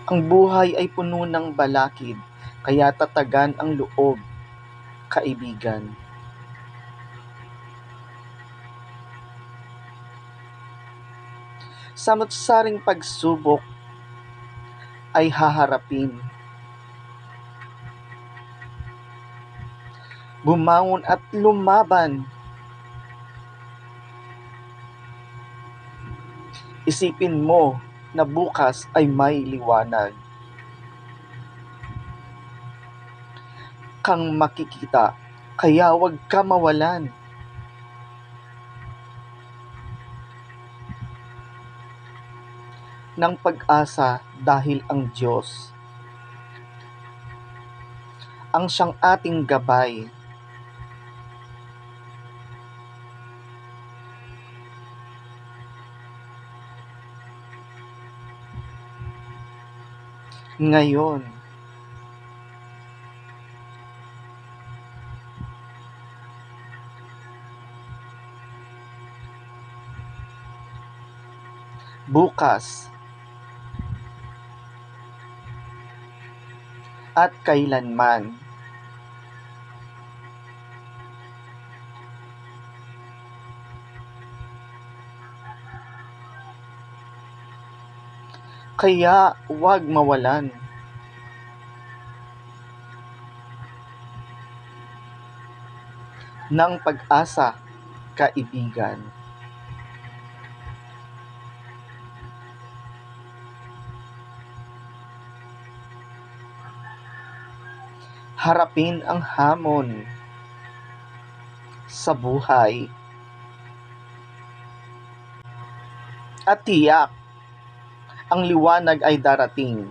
Ang buhay ay puno ng balakid, kaya tatagan ang loob, kaibigan. Samot-saring pagsubok ay haharapin. Bumangon at lumaban. Isipin mo na bukas ay may liwanag kang makikita, kaya huwag ka mawalan ng pag-asa dahil ang Diyos ang siyang ating gabay. Ngayon, bukas, at kailanman. Kaya huwag mawalan ng pag-asa, kaibigan. Harapin ang hamon sa buhay at tiyak ang liwanag ay darating.